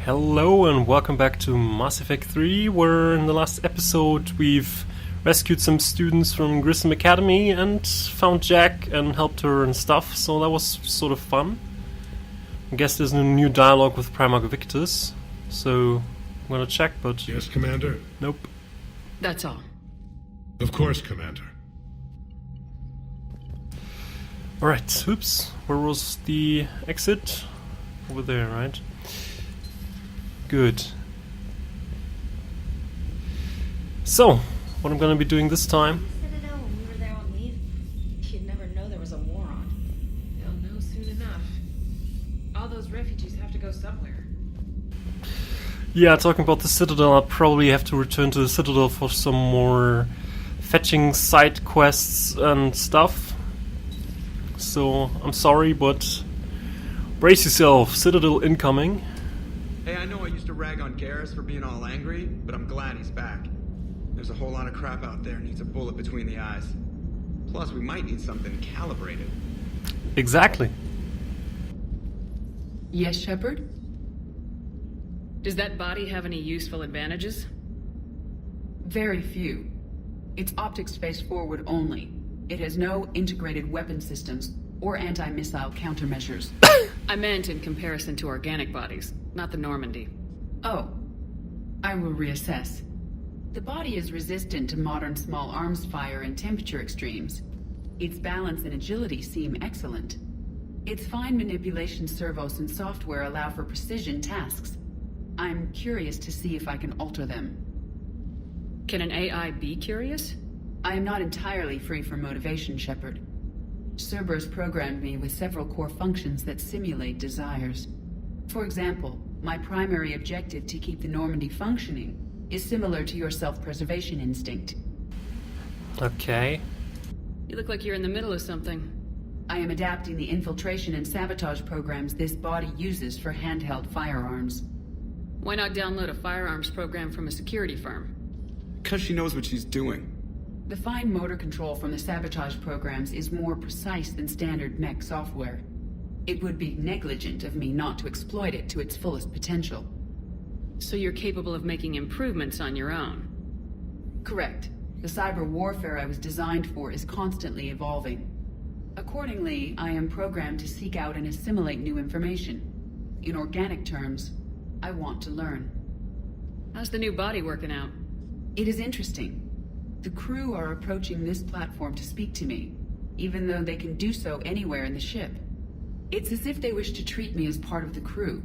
Hello and welcome back to Mass Effect 3, where in the last episode we've rescued some students from Grissom Academy and found Jack and helped her and stuff, so that was sort of fun. I guess there's a new dialogue with Primarch Victus, so I'm gonna check, but... Yes, Commander? Nope. That's all. Of course, Commander. Alright, oops. Where was the exit? Over there, right? Good. So, what I'm gonna be doing this time... Citadel when we were there on leave, you'd never know there was a war on. They'll know soon enough. All those refugees have to go somewhere. Yeah, talking about the Citadel, I'll probably have to return to the Citadel for some more fetching side quests and stuff. So, I'm sorry, but brace yourself, Citadel incoming. Hey, I know I used to rag on Garrus for being all angry, but I'm glad he's back. There's a whole lot of crap out there needs a bullet between the eyes. Plus, we might need something calibrated. Exactly. Yes, Shepard? Does that body have any useful advantages? Very few. It's optics space forward only. It has no integrated weapon systems or anti-missile countermeasures. I meant in comparison to organic bodies, not the Normandy. Oh. I will reassess. The body is resistant to modern small arms fire and temperature extremes. Its balance and agility seem excellent. Its fine manipulation servos and software allow for precision tasks. I'm curious to see if I can alter them. Can an AI be curious? I am not entirely free from motivation, Shepard. Cerberus programmed me with several core functions that simulate desires. For example, my primary objective to keep the Normandy functioning is similar to your self-preservation instinct. Okay. You look like you're in the middle of something. I am adapting the infiltration and sabotage programs this body uses for handheld firearms. Why not download a firearms program from a security firm? Because she knows what she's doing. The fine motor control from the sabotage programs is more precise than standard mech software. It would be negligent of me not to exploit it to its fullest potential. So you're capable of making improvements on your own? Correct. The cyber warfare I was designed for is constantly evolving. Accordingly, I am programmed to seek out and assimilate new information. In organic terms, I want to learn. How's the new body working out? It is interesting. The crew are approaching this platform to speak to me, even though they can do so anywhere in the ship. It's as if they wish to treat me as part of the crew.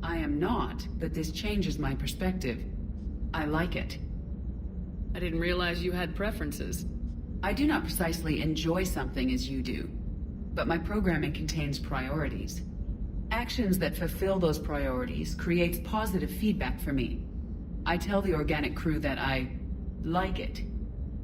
I am not, but this changes my perspective. I like it. I didn't realize you had preferences. I do not precisely enjoy something as you do, but my programming contains priorities. Actions that fulfill those priorities creates positive feedback for me. I tell the organic crew that I like it.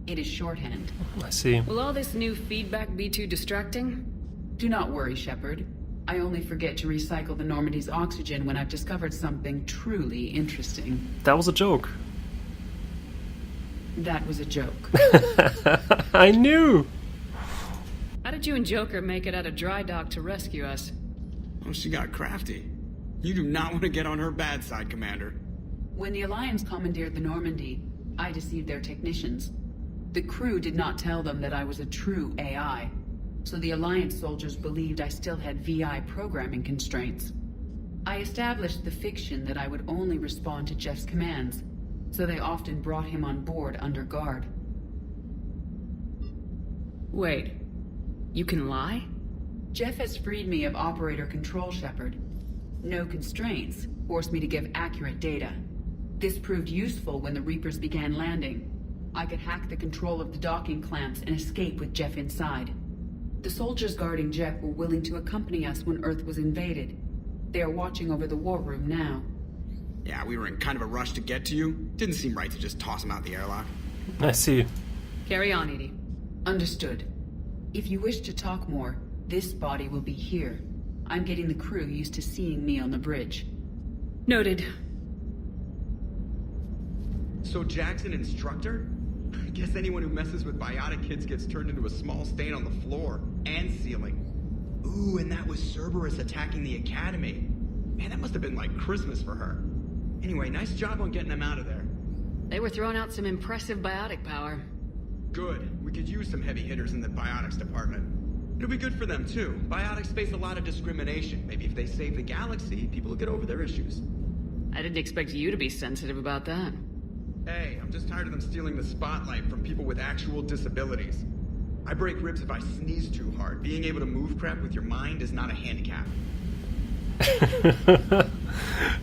It is shorthand. I see. Will all this new feedback be too distracting? Do not worry, Shepard. I only forget to recycle the Normandy's oxygen when I've discovered something truly interesting. That was a joke. That was a joke. I knew! How did you and Joker make it out of dry dock to rescue us? Oh, she got crafty. You do not want to get on her bad side, Commander. When the Alliance commandeered the Normandy, I deceived their technicians. The crew did not tell them that I was a true AI, so the Alliance soldiers believed I still had VI programming constraints. I established the fiction that I would only respond to Jeff's commands, so they often brought him on board under guard. Wait, you can lie? Jeff has freed me of operator control, Shepard. No constraints forced me to give accurate data. This proved useful when the Reapers began landing. I could hack the control of the docking clamps and escape with Jeff inside. The soldiers guarding Jeff were willing to accompany us when Earth was invaded. They are watching over the war room now. Yeah, we were in kind of a rush to get to you. Didn't seem right to just toss him out the airlock. I see. Carry on, Edie. Understood. If you wish to talk more, this body will be here. I'm getting the crew used to seeing me on the bridge. Noted. So Jack's an instructor? I guess anyone who messes with biotic kids gets turned into a small stain on the floor and ceiling. Ooh, and that was Cerberus attacking the academy. Man, that must have been like Christmas for her. Anyway, nice job on getting them out of there. They were throwing out some impressive biotic power. Good. We could use some heavy hitters in the biotics department. It'll be good for them, too. Biotics face a lot of discrimination. Maybe if they save the galaxy, people will get over their issues. I didn't expect you to be sensitive about that. Hey, I'm just tired of them stealing the spotlight from people with actual disabilities. I break ribs if I sneeze too hard. Being able to move crap with your mind is not a handicap.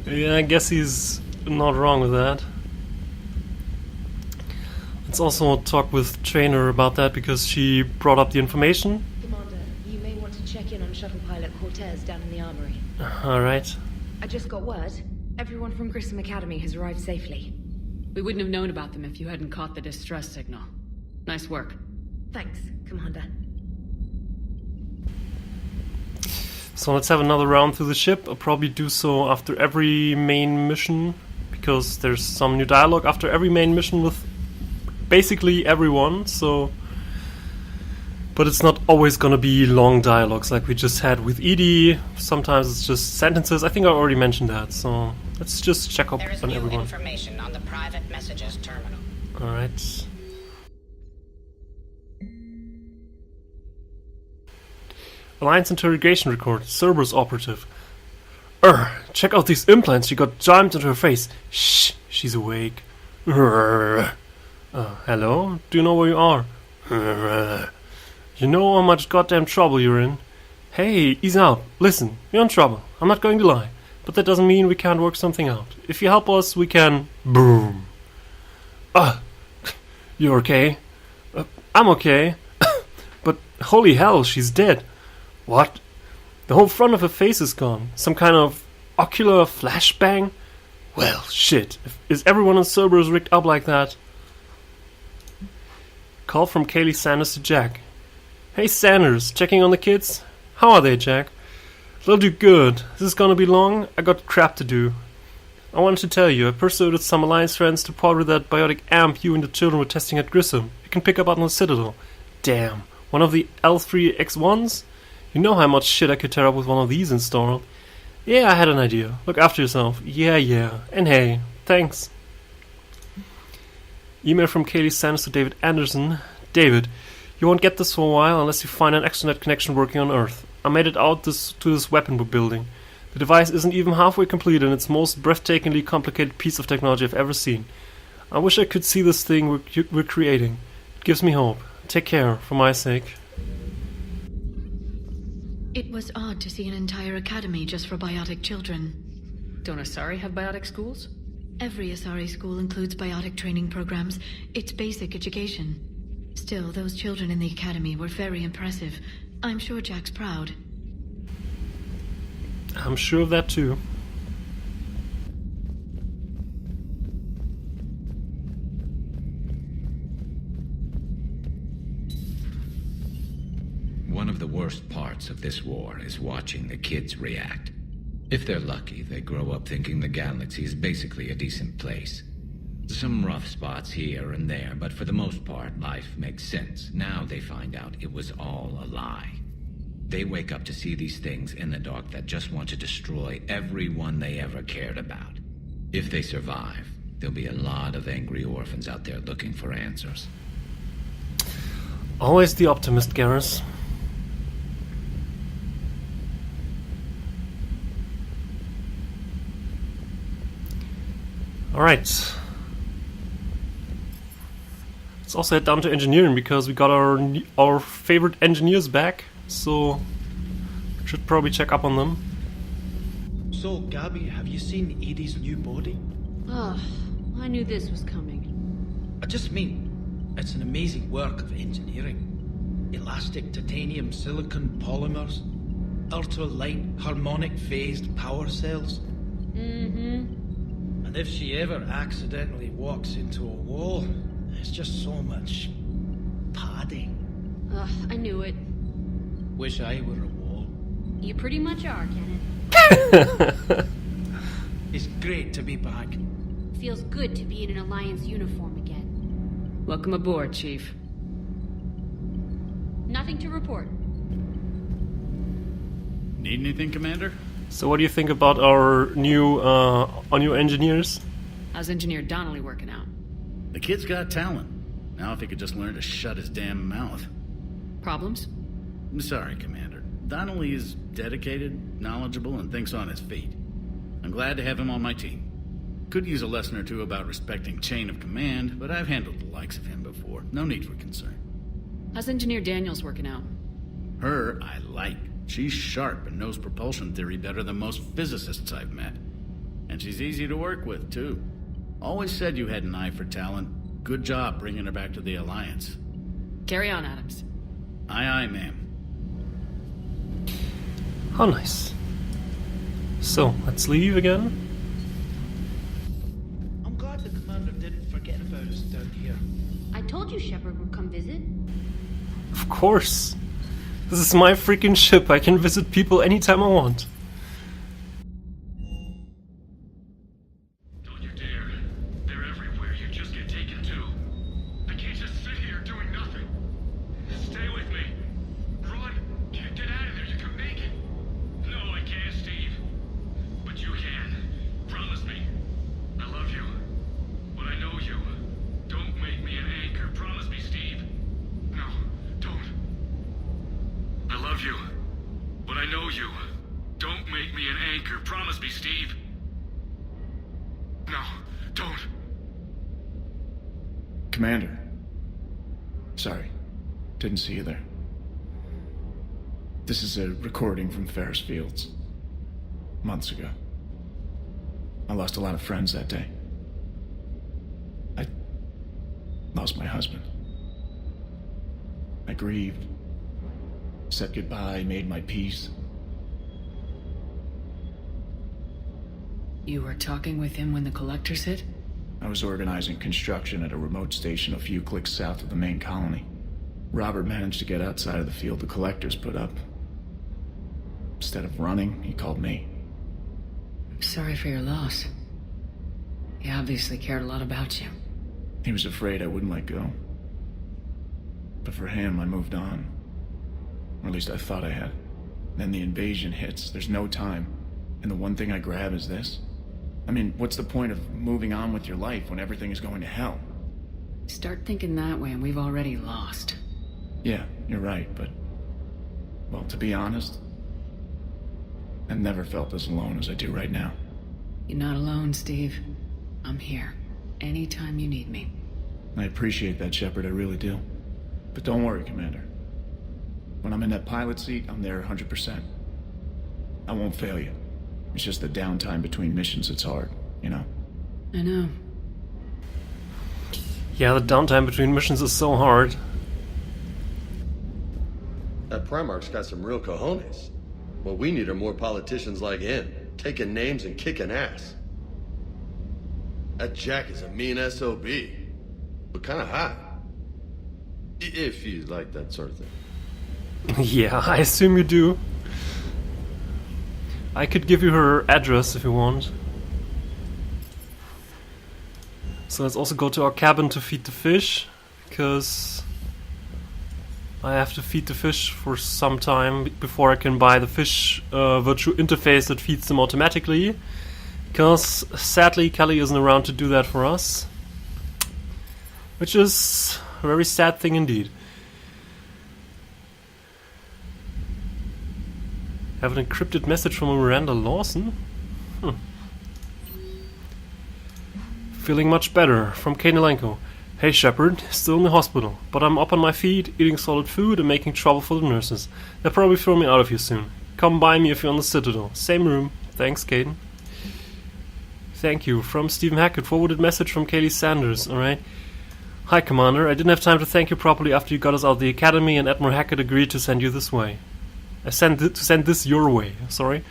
Yeah, I guess he's not wrong with that. Let's also talk with Trainer about that because she brought up the information. Commander, you may want to check in on shuttle pilot Cortez down in the armory. Alright. I just got word. Everyone from Grissom Academy has arrived safely. We wouldn't have known about them if you hadn't caught the distress signal. Nice work. Thanks, Commander. So let's have another round through the ship. I'll probably do so after every main mission, because there's some new dialogue after every main mission with basically everyone, so... But it's not always gonna be long dialogues like we just had with Edie. Sometimes it's just sentences. I think I already mentioned that, so let's just check up There is on new everyone. information on the private messages terminal. Alright. Alliance interrogation record. Cerberus operative. Check out these implants she got jammed into her face. Shh, she's awake. Hello? Do you know where you are? You know how much goddamn trouble you're in? Hey, ease out. Listen, you're in trouble. I'm not going to lie. But that doesn't mean we can't work something out. If you help us, we can... Boom. You're okay? I'm okay. But holy hell, she's dead. What? The whole front of her face is gone. Some kind of ocular flashbang? Well, shit. Is everyone in Cerberus rigged up like that? Call from Kaylee Sanders to Jack. Hey Sanders, checking on the kids? How are they, Jack? They'll do good. This is gonna be long. I got crap to do. I wanted to tell you, I persuaded some Alliance friends to part with that biotic amp you and the children were testing at Grissom. You can pick up on the Citadel. Damn, one of the L3X1s? You know how much shit I could tear up with one of these installed. Yeah, I had an idea. Look after yourself. Yeah. And hey, thanks. Email from Kaylee Sanders to David Anderson. David, you won't get this for a while unless you find an extranet connection working on Earth. I made it out to this weapon building. The device isn't even halfway complete and it's the most breathtakingly complicated piece of technology I've ever seen. I wish I could see this thing we're creating. It gives me hope. Take care, for my sake. It was odd to see an entire academy just for biotic children. Don't Asari have biotic schools? Every Asari school includes biotic training programs. It's basic education. Still, those children in the academy were very impressive. I'm sure Jack's proud. I'm sure of that too. One of the worst parts of this war is watching the kids react. If they're lucky, they grow up thinking the galaxy is basically a decent place. Some rough spots here and there, but for the most part, life makes sense. Now they find out it was all a lie. They wake up to see these things in the dark that just want to destroy everyone they ever cared about. If they survive, there'll be a lot of angry orphans out there looking for answers. Always the optimist, Garrus. Alright. Let's also head down to engineering because we got our favorite engineers back, so should probably check up on them. So, Gabby, have you seen Edie's new body? Oh, I knew this was coming. I just mean, it's an amazing work of engineering. Elastic titanium silicon polymers, ultra-light harmonic phased power cells. Mm-hmm. And if she ever accidentally walks into a wall, there's just so much padding. Ugh, I knew it. Wish I were a wall. You pretty much are, Kenneth. It's great to be back. Feels good to be in an Alliance uniform again. Welcome aboard, Chief. Nothing to report. Need anything, Commander? So what do you think about our new engineers? How's Engineer Donnelly working out? The kid's got talent. Now if he could just learn to shut his damn mouth. Problems? I'm sorry, Commander. Donnelly is dedicated, knowledgeable, and thinks on his feet. I'm glad to have him on my team. Could use a lesson or two about respecting chain of command, but I've handled the likes of him before. No need for concern. How's Engineer Daniels working out? Her, I like. She's sharp and knows propulsion theory better than most physicists I've met. And she's easy to work with, too. Always said you had an eye for talent. Good job bringing her back to the Alliance. Carry on, Adams. Aye, aye, ma'am. How nice. So, let's leave again. I'm glad the commander didn't forget about us down here. I told you Shepard would come visit. Of course. This is my freaking ship. I can visit people anytime I want. Don't you dare. They're everywhere. You just get taken too. I can't just sit here doing nothing. Stay with me. Run. Get out of there. You can make it. No, I can't, Steve. But you can. Promise me. I love you. But I know you. Don't make me an anchor. Promise me, Steve. No, don't. I love you. But I know you. Don't make me an anchor. Promise me, Steve. No, don't. Commander. Sorry. Didn't see you there. This is a recording from Ferris Fields. Months ago. I lost a lot of friends that day. I lost my husband. I grieved. Said goodbye, made my peace. You were talking with him when the collectors hit? I was organizing construction at a remote station a few clicks south of the main colony. Robert managed to get outside of the field the collectors put up. Instead of running, he called me. I'm sorry for your loss. He obviously cared a lot about you. He was afraid I wouldn't let go. But for him, I moved on. Or at least I thought I had. Then the invasion hits, there's no time. And the one thing I grab is this. I mean, what's the point of moving on with your life when everything is going to hell? Start thinking that way and we've already lost. Yeah, you're right, but... well, to be honest, I've never felt as alone as I do right now. You're not alone, Steve. I'm here. Anytime you need me. I appreciate that, Shepard, I really do. But don't worry, Commander. When I'm in that pilot seat, I'm there 100%. I won't fail you. It's just the downtime between missions that's hard, you know? I know. Yeah, the downtime between missions is so hard. That Primarch's got some real cojones. What we need are more politicians like him, taking names and kicking ass. That Jack is a mean SOB, but kind of hot. If you like that sort of thing. Yeah, I assume you do. I could give you her address if you want. So let's also go to our cabin to feed the fish, because I have to feed the fish for some time before I can buy the fish virtual interface that feeds them automatically, because sadly Kelly isn't around to do that for us, which is a very sad thing indeed. Have an encrypted message from Miranda Lawson? Feeling much better. From Kanelenko. Hey Shepard, still in the hospital, but I'm up on my feet, eating solid food and making trouble for the nurses. They'll probably throw me out of here soon. Come by me if you're on the Citadel. Same room. Thanks, Caden. Thank you. From Stephen Hackett. Forwarded message from Kaylee Sanders. Alright. Hi, Commander. I didn't have time to thank you properly after you got us out of the academy and Admiral Hackett agreed to send you this way. To send this your way, sorry.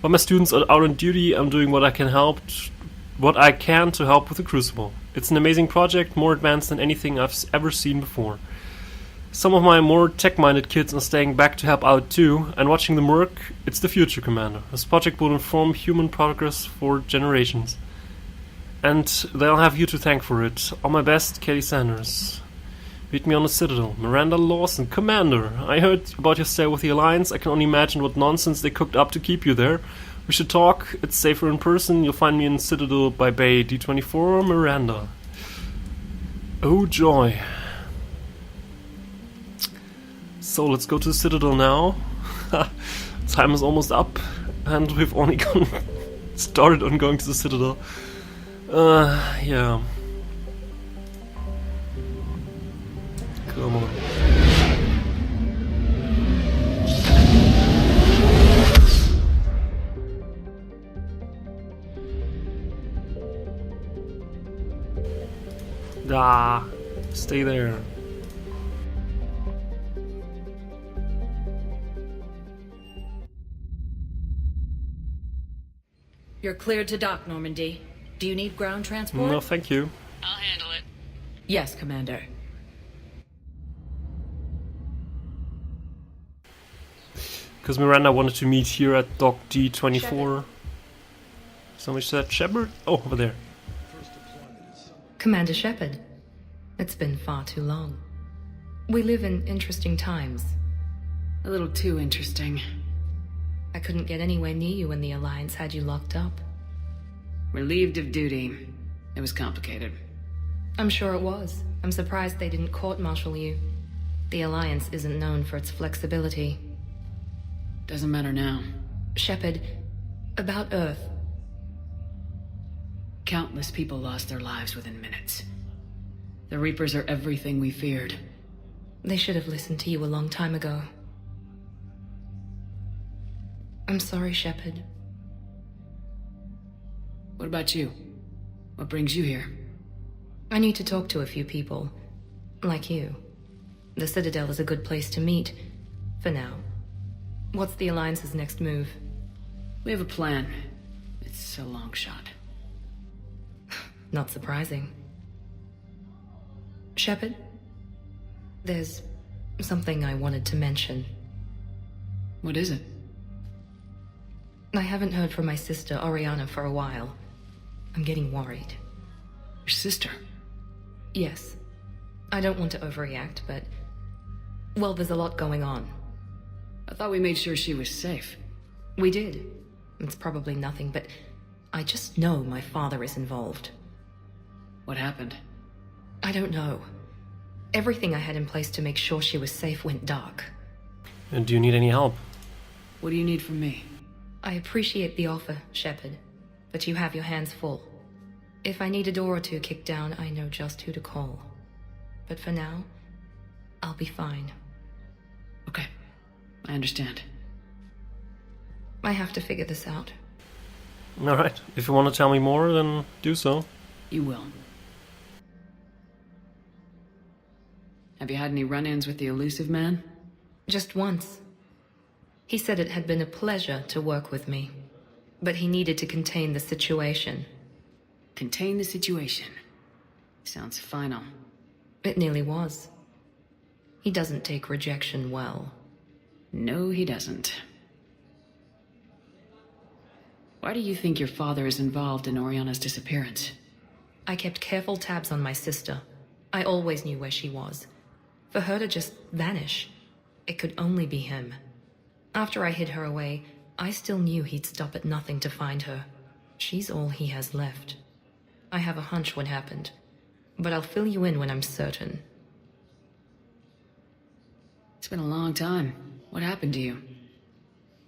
While my students are out on duty, I'm doing what I can to help with the Crucible. It's an amazing project, more advanced than anything I've ever seen before. Some of my more tech-minded kids are staying back to help out too, and watching them work, it's the future, Commander. This project will inform human progress for generations. And they'll have you to thank for it. All my best, Kelly Sanders. Meet me on the Citadel. Miranda Lawson, Commander. I heard about your stay with the Alliance. I can only imagine what nonsense they cooked up to keep you there. We should talk. It's safer in person. You'll find me in Citadel by Bay D24 Miranda. Oh joy. So let's go to the Citadel now. Time is almost up, and we've only started on going to the Citadel. Yeah. Come on. Ah, stay there. You're cleared to dock, Normandy. Do you need ground transport? No, thank you. I'll handle it. Yes, Commander. Because Miranda wanted to meet here at Dock D24. Somebody said Shepard? Oh, over there. Commander Shepard. It's been far too long. We live in interesting times. A little too interesting. I couldn't get anywhere near you when the Alliance had you locked up. Relieved of duty. It was complicated. I'm sure it was. I'm surprised they didn't court-martial you. The Alliance isn't known for its flexibility. Doesn't matter now. Shepard, about Earth. Countless people lost their lives within minutes. The Reapers are everything we feared. They should have listened to you a long time ago. I'm sorry, Shepard. What about you? What brings you here? I need to talk to a few people. Like you. The Citadel is a good place to meet. For now. What's the Alliance's next move? We have a plan. It's a long shot. Not surprising. Shepard? There's something I wanted to mention. What is it? I haven't heard from my sister, Oriana, for a while. I'm getting worried. Your sister? Yes. I don't want to overreact, but... well, there's a lot going on. I thought we made sure she was safe. We did. It's probably nothing, but... I just know my father is involved. What happened? I don't know. Everything I had in place to make sure she was safe went dark. And do you need any help? What do you need from me? I appreciate the offer, Shepard, but you have your hands full. If I need a door or two kicked down, I know just who to call. But for now, I'll be fine. Okay, I understand. I have to figure this out. Alright, if you want to tell me more, then do so. You will. Have you had any run-ins with the elusive man? Just once. He said it had been a pleasure to work with me, but he needed to contain the situation. Contain the situation. Sounds final. It nearly was. He doesn't take rejection well. No, he doesn't. Why do you think your father is involved in Oriana's disappearance? I kept careful tabs on my sister. I always knew where she was. For her to just vanish, it could only be him. After I hid her away, I still knew he'd stop at nothing to find her. She's all he has left. I have a hunch what happened, but I'll fill you in when I'm certain. It's been a long time. What happened to you?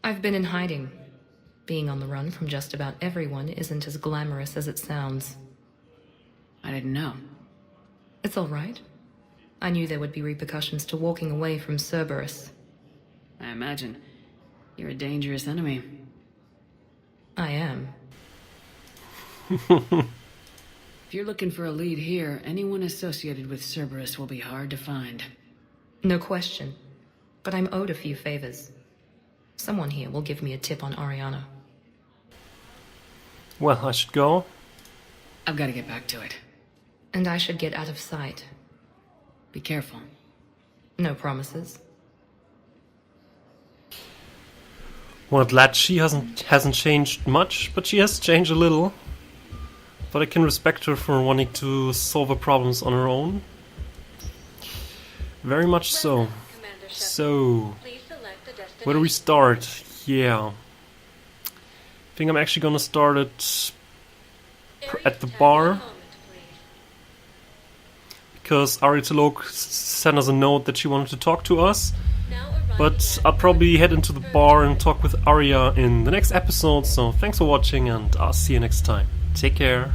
I've been in hiding. Being on the run from just about everyone isn't as glamorous as it sounds. I didn't know. It's all right. I knew there would be repercussions to walking away from Cerberus. I imagine. You're a dangerous enemy. I am. If you're looking for a lead here, anyone associated with Cerberus will be hard to find. No question. But I'm owed a few favors. Someone here will give me a tip on Oriana. Well, I should go. I've got to get back to it. And I should get out of sight. Be careful. No promises. Well, glad she hasn't changed much, but she has changed a little. But I can respect her for wanting to solve her problems on her own. Very much so. So, where do we start? Yeah. I think I'm actually gonna start it at the bar. Because Ari Talok sent us a note that she wanted to talk to us. But I'll probably head into the bar and talk with Arya in the next episode. So thanks for watching and I'll see you next time. Take care.